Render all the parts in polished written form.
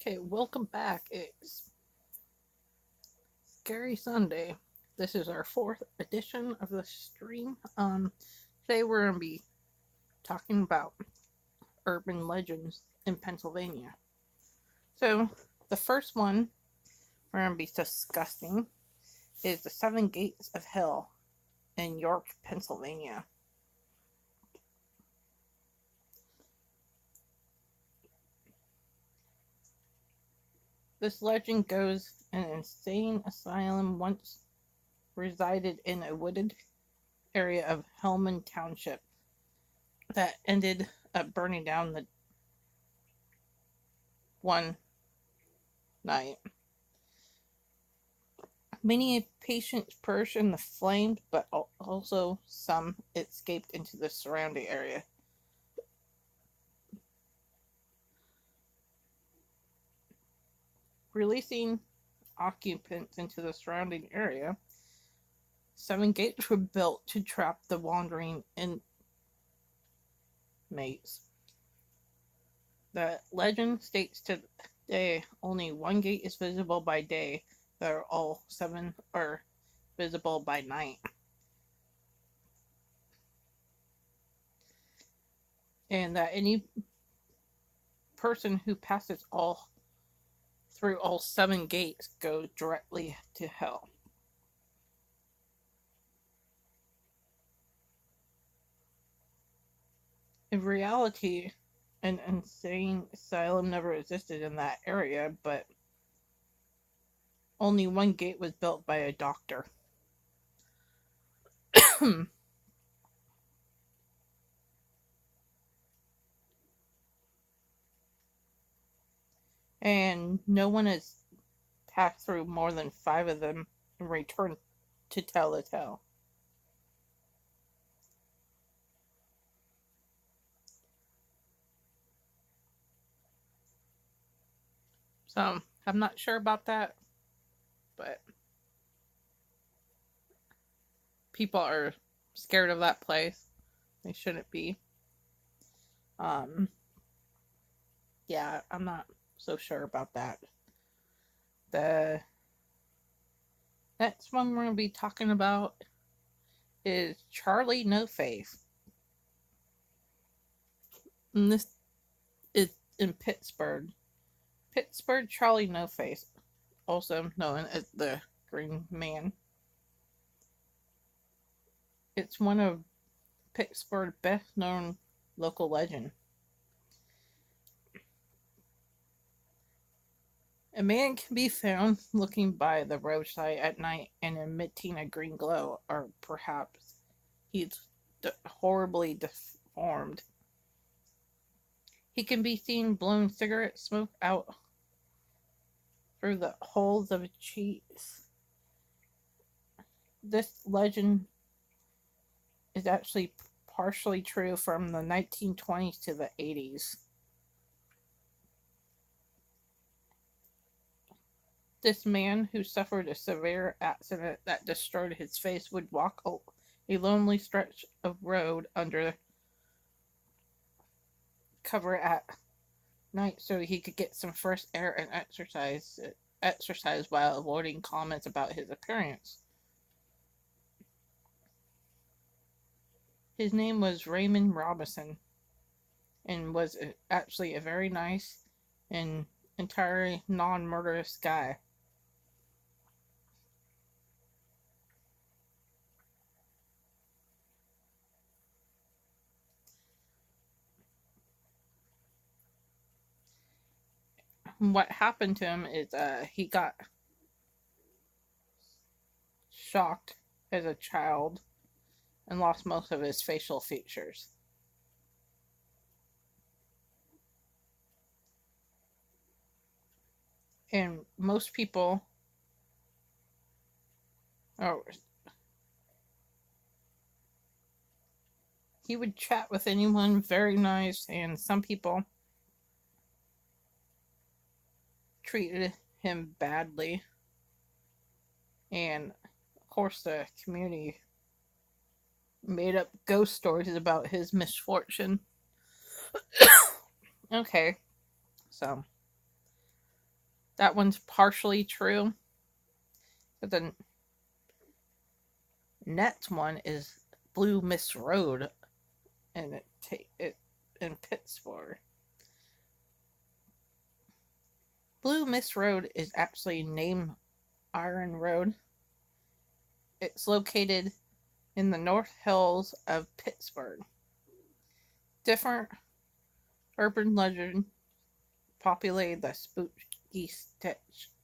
Okay, welcome back. It's Scary Sunday. This is our fourth edition of the stream. Today we're gonna be talking about urban legends in Pennsylvania. So the first one we're gonna be discussing is the Seven Gates of Hell in York, Pennsylvania. This legend goes an insane asylum once resided in a wooded area of Hellman Township that ended up burning down the one night. Many patients perished in the flames, but also some escaped into the surrounding area. Releasing occupants into the surrounding area, 7 gates were built to trap the wandering inmates. The legend states today only one gate is visible by day, but all 7 are visible by night. And that any person who passes through all 7 gates goes directly to hell. In reality, an insane asylum never existed in that area, but only one gate was built by a doctor. And no one has passed through more than 5 of them and returned to tell the tale. So, I'm not sure about that, but people are scared of that place. They shouldn't be. Yeah, I'm not so sure about that. The next one we're going to be talking about is Charlie No Face. And this is in Pittsburgh. Pittsburgh Charlie No Face, also known as the Green Man. It's one of Pittsburgh's best known local legends. A man can be found looking by the roadside at night and emitting a green glow, or perhaps he's horribly deformed. He can be seen blowing cigarette smoke out through the holes of his cheeks. This legend is actually partially true from the 1920s to the 80s. This man, who suffered a severe accident that destroyed his face, would walk a lonely stretch of road under cover at night so he could get some fresh air and exercise while avoiding comments about his appearance. His name was Raymond Robinson and was actually a very nice and entirely non-murderous guy. What happened to him is he got shocked as a child and lost most of his facial features. And most people he would chat with anyone, very nice, and some people treated him badly. And of course the community made up ghost stories about his misfortune. Okay, so That one's partially true. But the next one is Blue Miss Road, and it in Pittsburgh. Blue Miss Road is actually named Iron Road. It's located in the North Hills of Pittsburgh. Different urban legends populate the spooky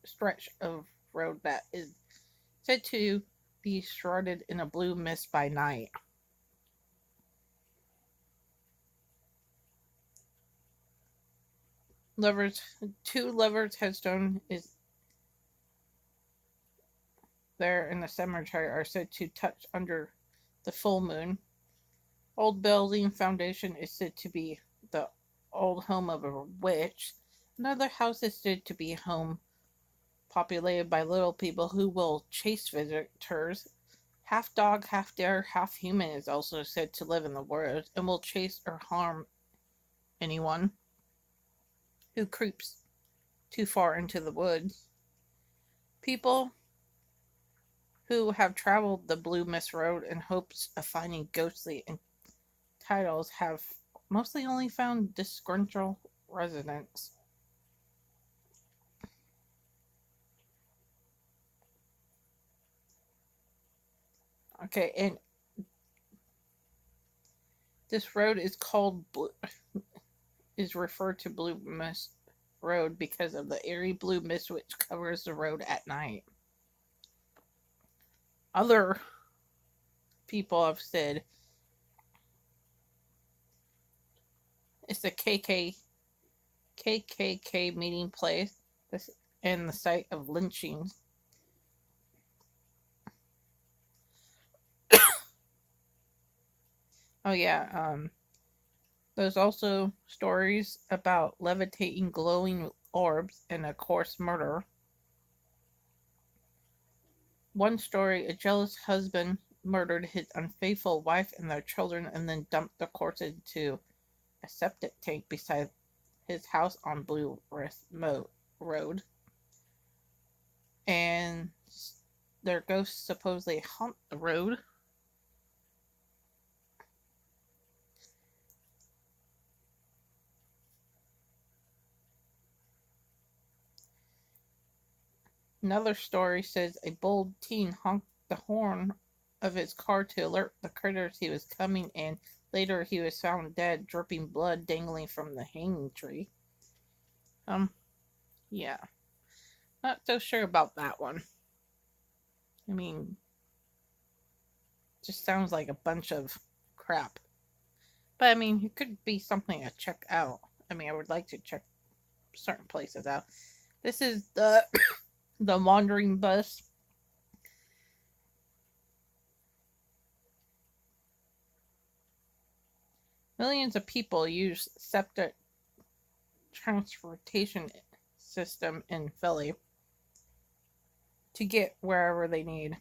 stretch of road that is said to be shrouded in a blue mist by night. Two lovers' headstone is there in the cemetery are said to touch under the full moon. Old building foundation is said to be the old home of a witch. Another house is said to be home populated by little people who will chase visitors. Half dog, half deer, half human is also said to live in the woods and will chase or harm anyone who creeps too far into the woods. People who have traveled the Blue Mist Road in hopes of finding ghostly titles have mostly only found disgruntled residents. Okay, and this road is referred to Blue Mist Road because of the eerie blue mist which covers the road at night. Other people have said it's the KKK meeting place and the site of lynchings. Oh yeah, there's also stories about levitating glowing orbs and a coarse murder. One story, a jealous husband murdered his unfaithful wife and their children and then dumped the corpse into a septic tank beside his house on Blue Wrist Road. And their ghosts supposedly haunt the road. Another story says a bold teen honked the horn of his car to alert the critters he was coming, and later he was found dead, dripping blood dangling from the hanging tree. Yeah. Not so sure about that one. I mean, just sounds like a bunch of crap. But I mean, it could be something to check out. I mean, I would like to check certain places out. This is the the wandering bus. Millions of people use septic transportation system in Philly to get wherever they need.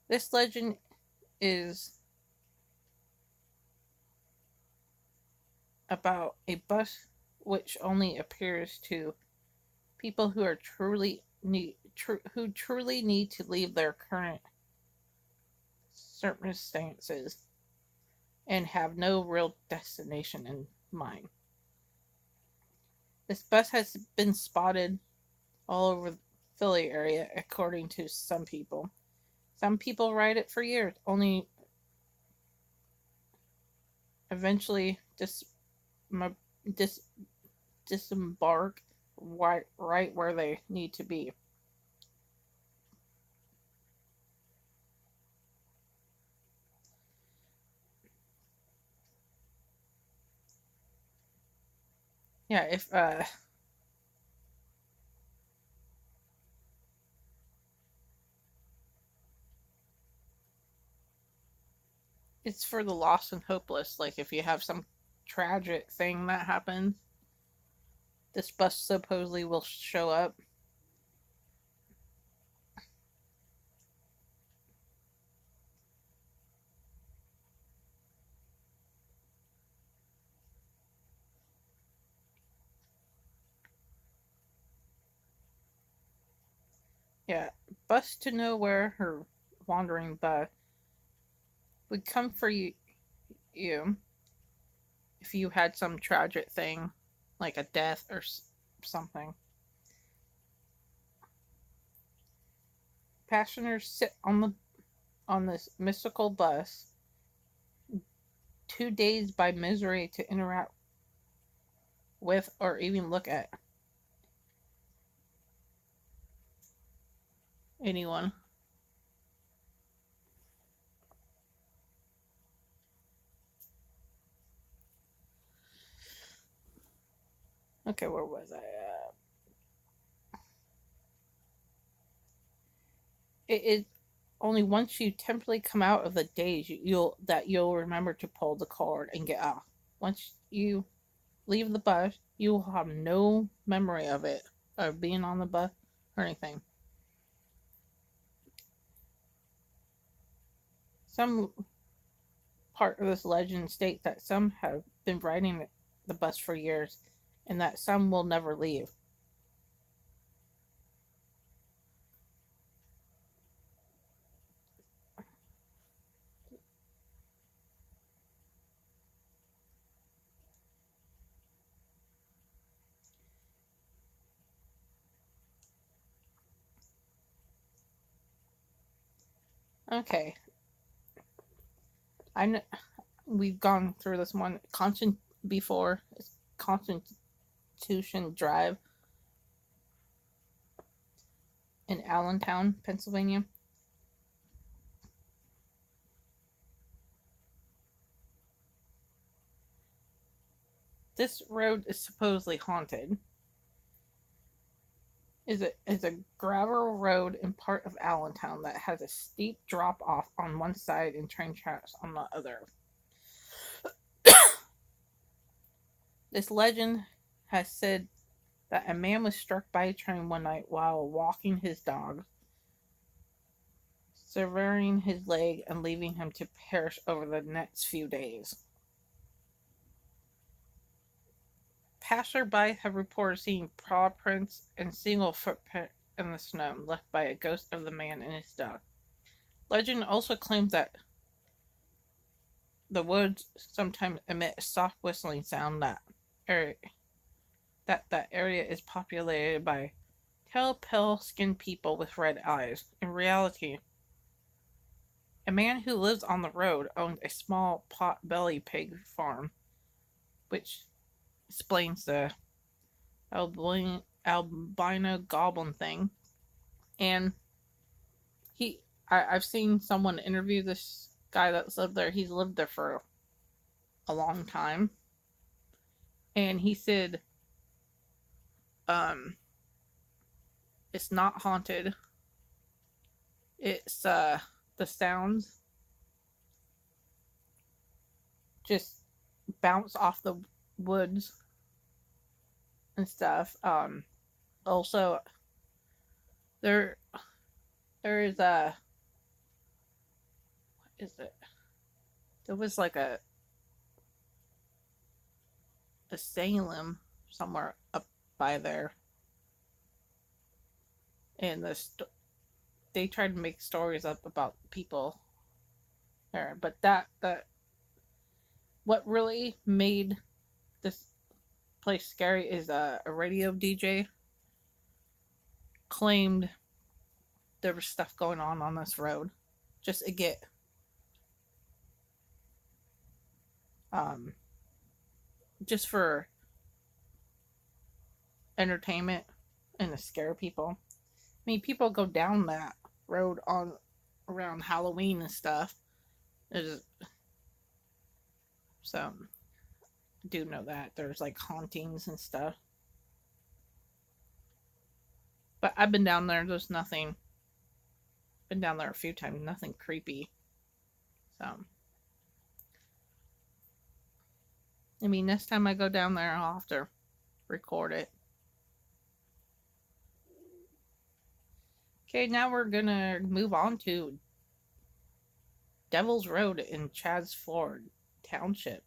This legend is about a bus which only appears to people who are who truly need to leave their current circumstances and have no real destination in mind. This bus has been spotted all over the Philly area, according to some people. Some people ride it for years, only eventually disembark right where they need to be. Yeah, if it's for the lost and hopeless, like if you have some tragic thing that happens, this bus supposedly will show up. Yeah, bus to nowhere, her wandering bus would come for you if you had some tragic thing, like a death or something. Passengers sit on this mystical bus, too dazed by misery to interact with or even look at anyone. Okay, where was I at? It is only once you temporarily come out of the daze you'll remember to pull the cord and get off. Once you leave the bus, you will have no memory of it, of being on the bus or anything. Some part of this legend states that some have been riding the bus for years and that some will never leave. Okay, I know we've gone through this one constant before. It's Constitution Drive in Allentown, Pennsylvania. This road is supposedly haunted. Is a gravel road in part of Allentown that has a steep drop off on one side and train tracks on the other. This legend has said that a man was struck by a train one night while walking his dog, severing his leg and leaving him to perish over the next few days. Passerby have reported seeing paw prints and single footprint in the snow left by a ghost of the man and his dog. Legend also claims that the woods sometimes emit a soft whistling sound area, that area is populated by pale skinned people with red eyes. In reality, a man who lives on the road owns a small pot-belly pig farm, which explains the albino goblin thing. And I've seen someone interview this guy that's lived there. He's lived there for a long time, and he said, it's not haunted. It's the sounds just bounce off the woods and stuff. Also, there is a, what is it? There was like a Salem somewhere up by there, and they tried to make stories up about people there, but that what really made this place scary is a radio DJ claimed there was stuff going on this road, just to get just for entertainment and to scare people. I mean, people go down that road on around Halloween and stuff. So I do know that there's like hauntings and stuff. But I've been down there. There's nothing. Been down there a few times. Nothing creepy. So I mean, next time I go down there, I'll have to record it. Okay, now we're gonna move on to Devil's Road in Chadds Ford Township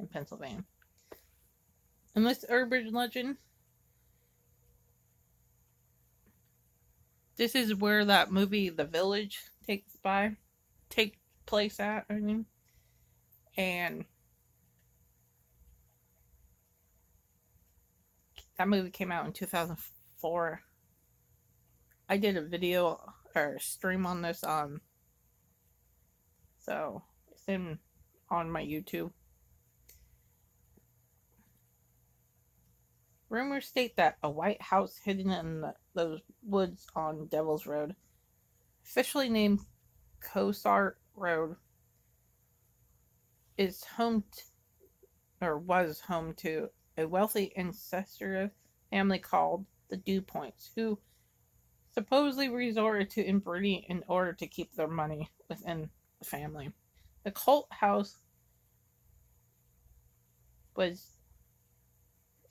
in Pennsylvania. In this urban legend, This is where that movie The Village take place at, I mean. And that movie came out in 2004. I did a video or stream on this so it's on my YouTube. Rumors state that a white house hidden in those woods on Devil's Road, officially named Cosart Road, is was home to a wealthy incestuous family called the DuPonts, who supposedly resorted to inbreeding in order to keep their money within the family. The cult house was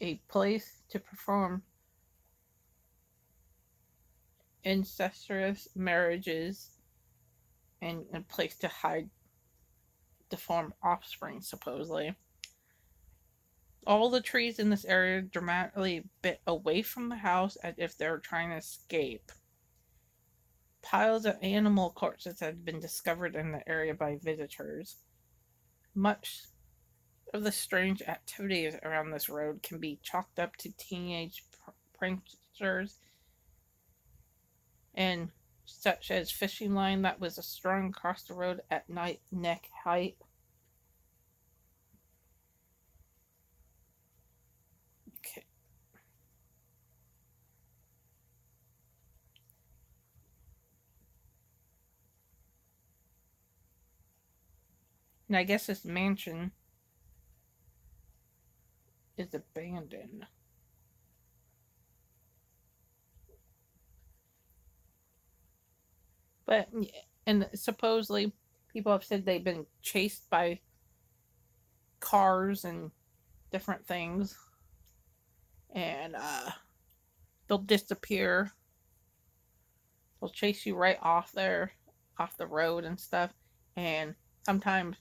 a place to perform incestuous marriages and a place to hide deformed offspring, supposedly. All the trees in this area dramatically bit away from the house as if they were trying to escape. Piles of animal corpses had been discovered in the area by visitors. Much of the strange activities around this road can be chalked up to teenage pranksters, and such as fishing line that was strung across the road at night neck height. Okay. And I guess this mansion is abandoned. But, and supposedly people have said they've been chased by cars and different things, and they'll disappear. They'll chase you right off the road and stuff, and sometimes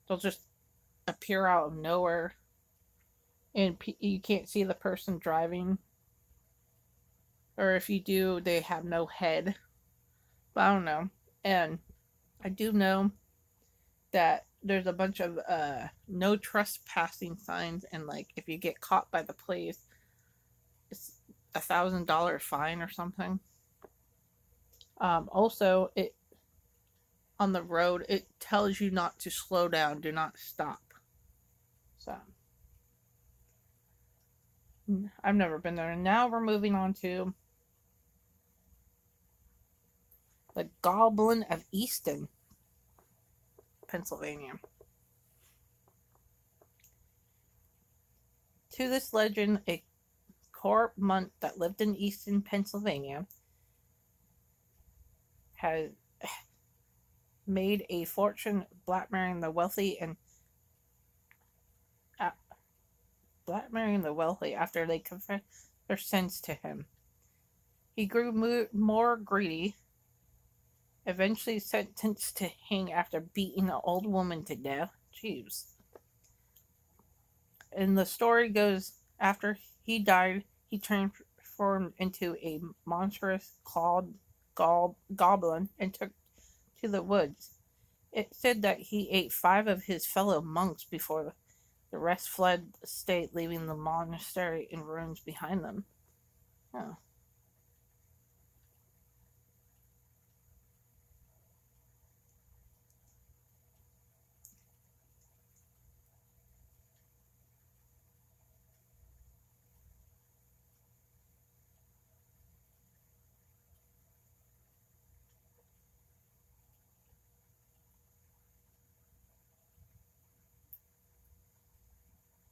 they'll just appear out of nowhere, and you can't see the person driving, or if you do, they have no head. But I don't know. And I do know that there's a bunch of no trespassing signs, and like if you get caught by the police, it's $1,000 fine or something. Also, it on the road it tells you not to slow down, do not stop. So I've never been there. And now we're moving on to the Goblin of Easton, Pennsylvania. To this legend, a corrupt monk that lived in Easton, Pennsylvania, has made a fortune blackmailing the wealthy after they confessed their sins to him. He grew more greedy, eventually sentenced to hang after beating an old woman to death. Jeez. And the story goes, after he died, he transformed into a monstrous clawed goblin and took to the woods. It said that he ate 5 of his fellow monks before the rest fled the state, leaving the monastery in ruins behind them. Oh.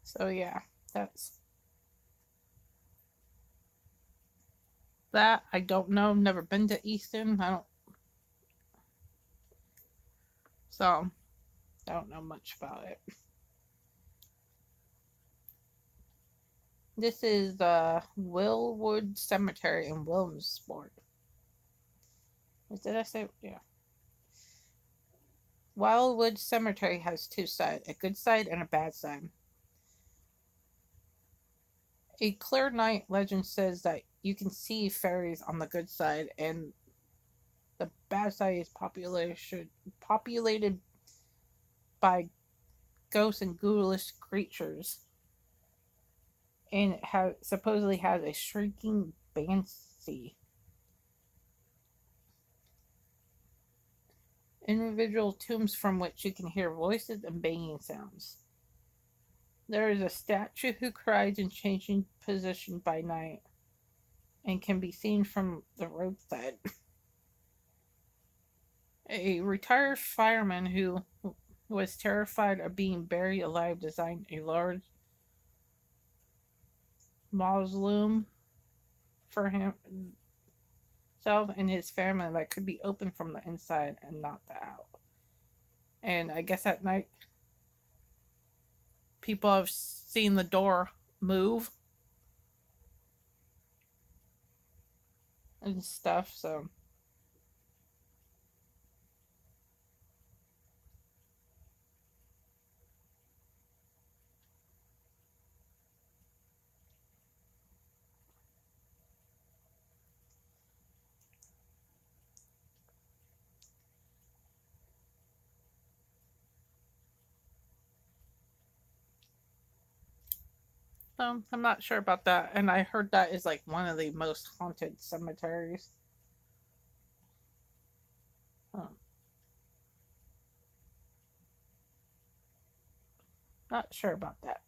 So yeah, that's that. I don't know. Never been to Easton. I don't know much about it. This is the Willwood Cemetery in Williamsport. Did I say? Yeah. Wildwood Cemetery has 2 sides, a good side and a bad side. A clear night legend says that you can see fairies on the good side, and The bad side is populated by ghosts and ghoulish creatures, and it supposedly has a shrieking banshee. Individual tombs from which you can hear voices and banging sounds. There is a statue who cries in changing position by night and can be seen from the roadside. A retired fireman who was terrified of being buried alive designed a large mausoleum for himself and his family that could be opened from the inside and not the out. And I guess at night, people have seen the door move and stuff, so. I'm not sure about that, and I heard that is like one of the most haunted cemeteries. Not sure about that.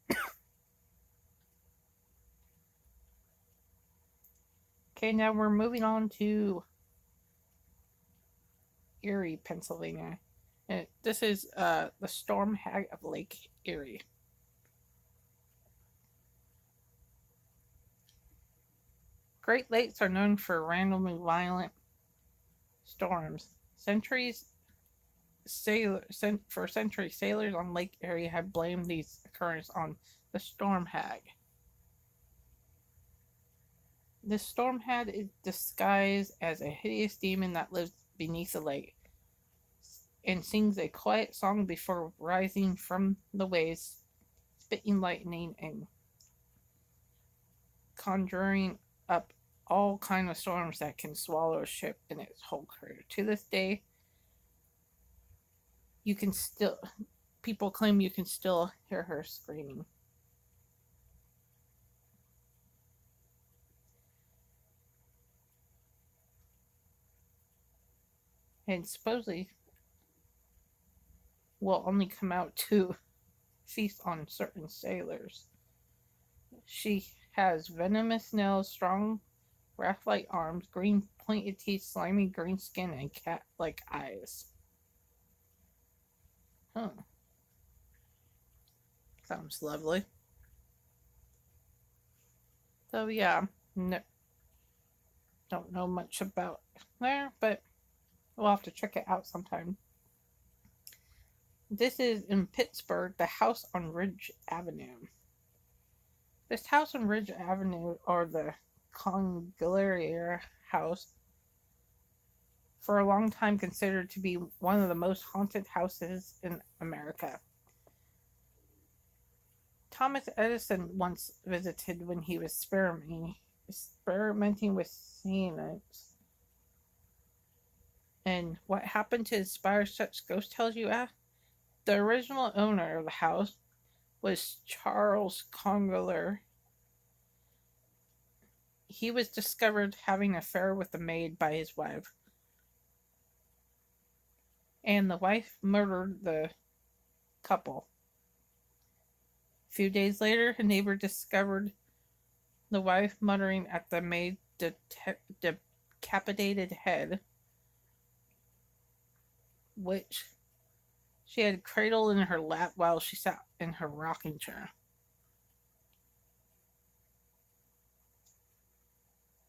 Okay, now we're moving on to Erie, Pennsylvania. And this is the Storm Hag of Lake Erie. Great Lakes are known for randomly violent storms. For centuries, sailors on Lake Erie have blamed these occurrences on the Storm Hag. The Storm Hag is disguised as a hideous demon that lives beneath the lake and sings a quiet song before rising from the waves, spitting lightning and conjuring up all kinds of storms that can swallow a ship and its whole crew. To this day, people claim you can still hear her screaming. And supposedly will only come out to feast on certain sailors. She has venomous nails, strong rat-like arms, green pointed teeth, slimy green skin, and cat-like eyes. Huh. Sounds lovely. So yeah, don't know much about there, but we'll have to check it out sometime. This is in Pittsburgh, the house on Ridge Avenue. This house on Ridge Avenue, or the Congliere House, for a long time considered to be one of the most haunted houses in America. Thomas Edison once visited when he was experimenting with cyanide. And what happened to inspire such ghost tales, you ask? The original owner of the house was Charles Congliere. He was discovered having an affair with the maid by his wife, and the wife murdered the couple. A few days later, a neighbor discovered the wife muttering at the maid's decapitated head, which she had cradled in her lap while she sat in her rocking chair.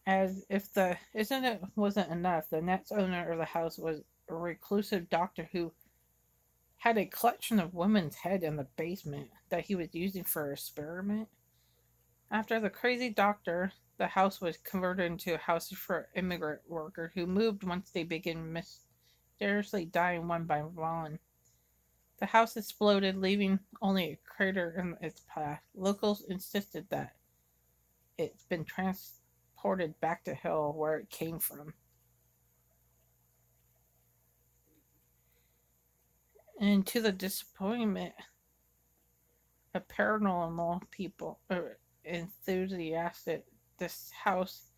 As if the incident wasn't enough, the next owner of the house was a reclusive doctor who had a collection of women's heads in the basement that he was using for an experiment. After the crazy doctor, the house was converted into a house for immigrant workers who moved once they began mysteriously dying one by one. The house exploded, leaving only a crater in its path. Locals insisted that it's been transported back to hell where it came from. And to the disappointment of paranormal people or enthusiastic, this house,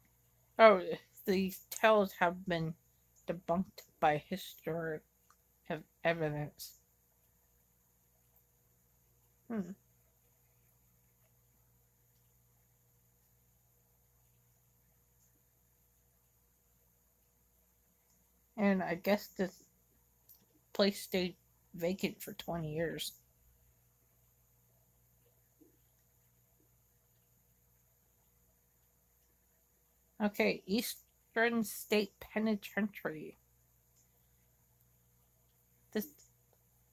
oh, these tales have been debunked by historic evidence. Hmm. And I guess this place stayed vacant for 20 years. Okay, Eastern State Penitentiary. This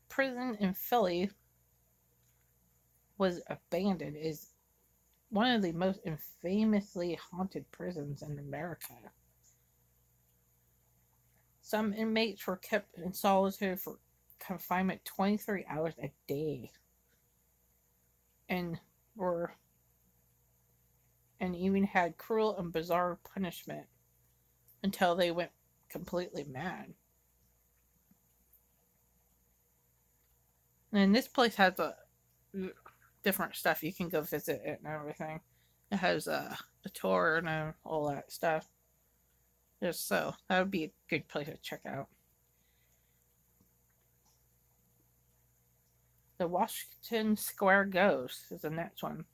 prison in Philly was abandoned. Is one of the most infamously haunted prisons in America. Some inmates were kept in solitary for confinement 23 hours a day and were and even had cruel and bizarre punishment until they went completely mad. And this place has a different stuff. You can go visit it and everything. It has a tour and all that stuff. Just so that would be a good place to check out. The Washington Square Ghost is the next one.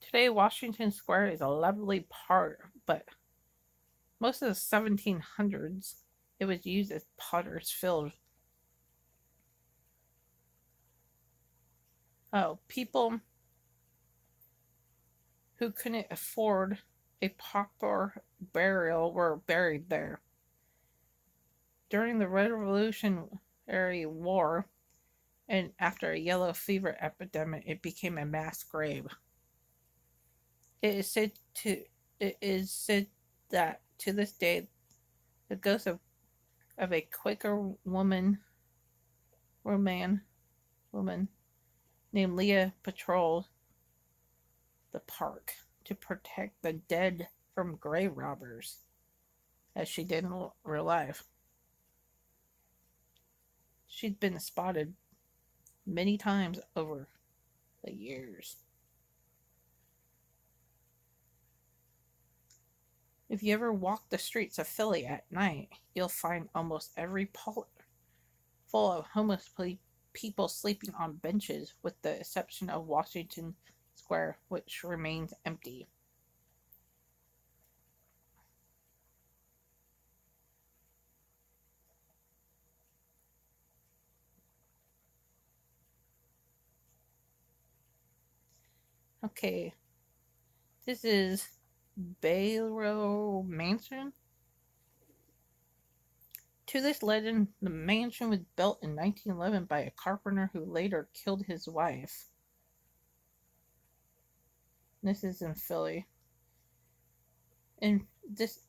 Today, Washington Square is a lovely part, but most of the 1700s, it was used as potter's field. Oh, people who couldn't afford a proper burial were buried there. During the Revolutionary War and after a yellow fever epidemic, it became a mass grave. It is said to it is said that to this day the ghost of a Quaker woman named Leah patrols the park to protect the dead from grave robbers, as she did in real life. She'd been spotted many times over the years. If you ever walk the streets of Philly at night, you'll find almost every park full of homeless people sleeping on benches, with the exception of Washington Square, which remains empty. Okay, this is Bayrow Mansion. To this legend, the mansion was built in 1911 by a carpenter who later killed his wife. This is in Philly. And this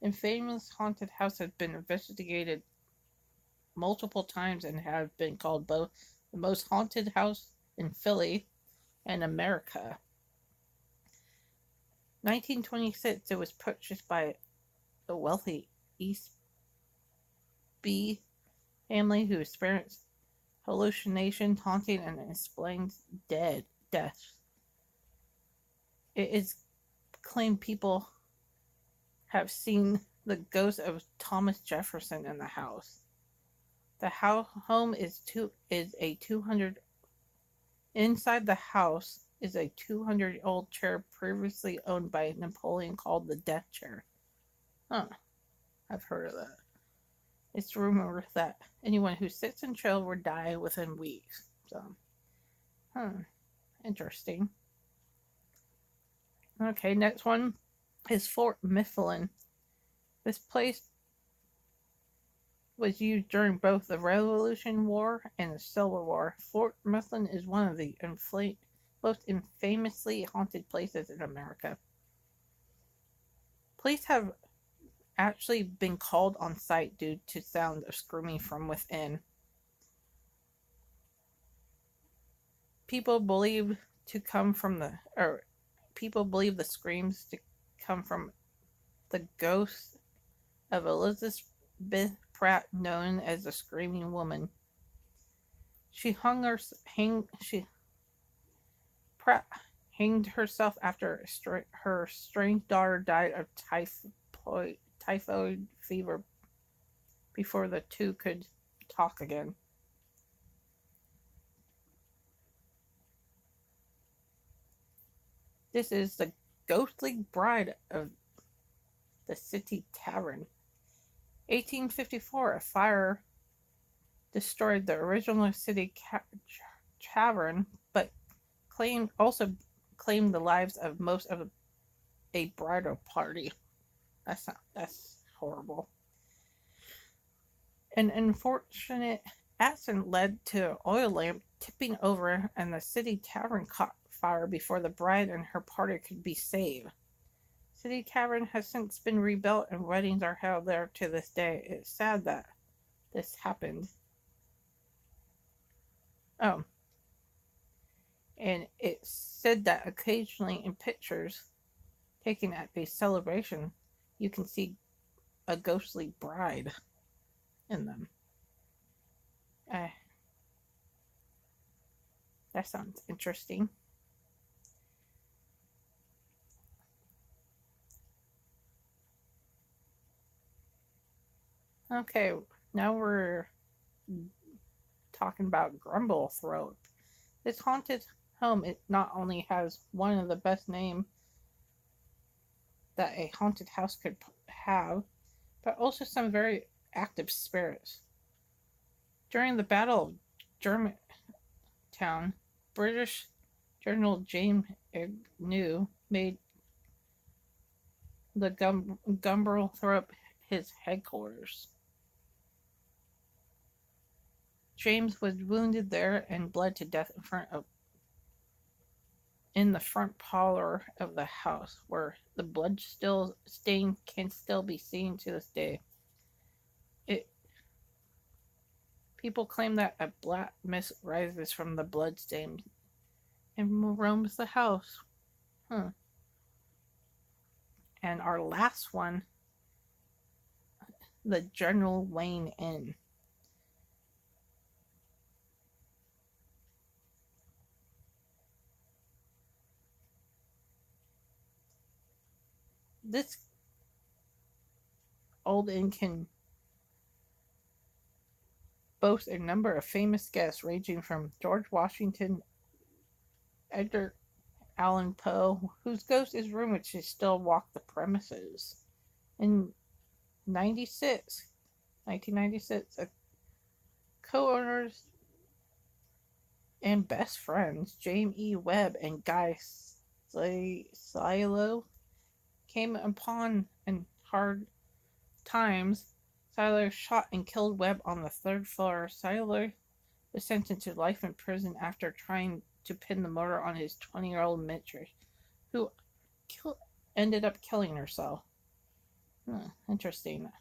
infamous haunted house has been investigated multiple times and have been called both the most haunted house in Philly and America. 1926, it was purchased by a wealthy East B family who experienced hallucinations, haunting, and unexplained deaths. It is claimed people have seen the ghost of Thomas Jefferson in the house. The home is a 200. Inside the house is a 200-year-old chair previously owned by Napoleon called the Death Chair. Huh. I've heard of that. It's rumored that anyone who sits in chair will die within weeks. So, interesting. Okay, next one is Fort Mifflin. This place was used during both the Revolutionary War and the Civil War. Fort Mifflin is one of the most infamously haunted places in America. Police have actually been called on site due to sounds of screaming from within. People believe the screams to come from the ghost of Elizabeth Pratt, known as the Screaming Woman. Pratt hanged herself after her strange daughter died of typhoid fever before the two could talk again. This is the ghostly bride of the City Tavern. 1854, a fire destroyed the original City Tavern, but also claimed the lives of most of a bridal party. That's horrible. An unfortunate accident led to an oil lamp tipping over, and the City Tavern caught fire before the bride and her party could be saved. City Tavern has since been rebuilt, and weddings are held there to this day. It's sad that this happened. Oh. And it's said that occasionally in pictures taken at a celebration, you can see a ghostly bride in them. That sounds interesting. Okay, now we're talking about Grumble Throat. This haunted home, it not only has one of the best names that a haunted house could have, but also some very active spirits. During the Battle of Germantown, British General James Agnew made the Grumble Throat his headquarters. James was wounded there and bled to death in the front parlor of the house, where the blood stain can still be seen to this day. People claim that a black mist rises from the blood stain and roams the house. And our last one, the General Wayne Inn. This old inn can boast a number of famous guests, ranging from George Washington, Edgar Allan Poe, whose ghost is rumored to still walk the premises. In 1996, co-owners and best friends, James E. Webb and Guy Silo, came upon in hard times. Silo shot and killed Webb on the third floor. Silo was sentenced to life in prison after trying to pin the murder on his 20-year-old mistress, who ended up killing herself. Interesting.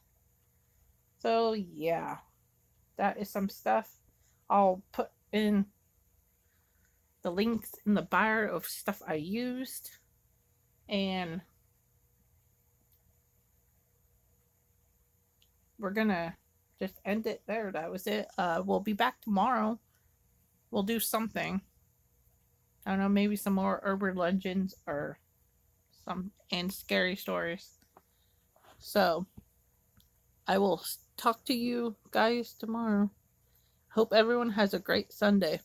So, yeah, that is some stuff. I'll put in the links in the bio of stuff I used. And we're gonna just end it there. That was it. We'll be back tomorrow. We'll do something. I don't know, maybe some more urban legends or and scary stories. So I will talk to you guys tomorrow. Hope everyone has a great Sunday.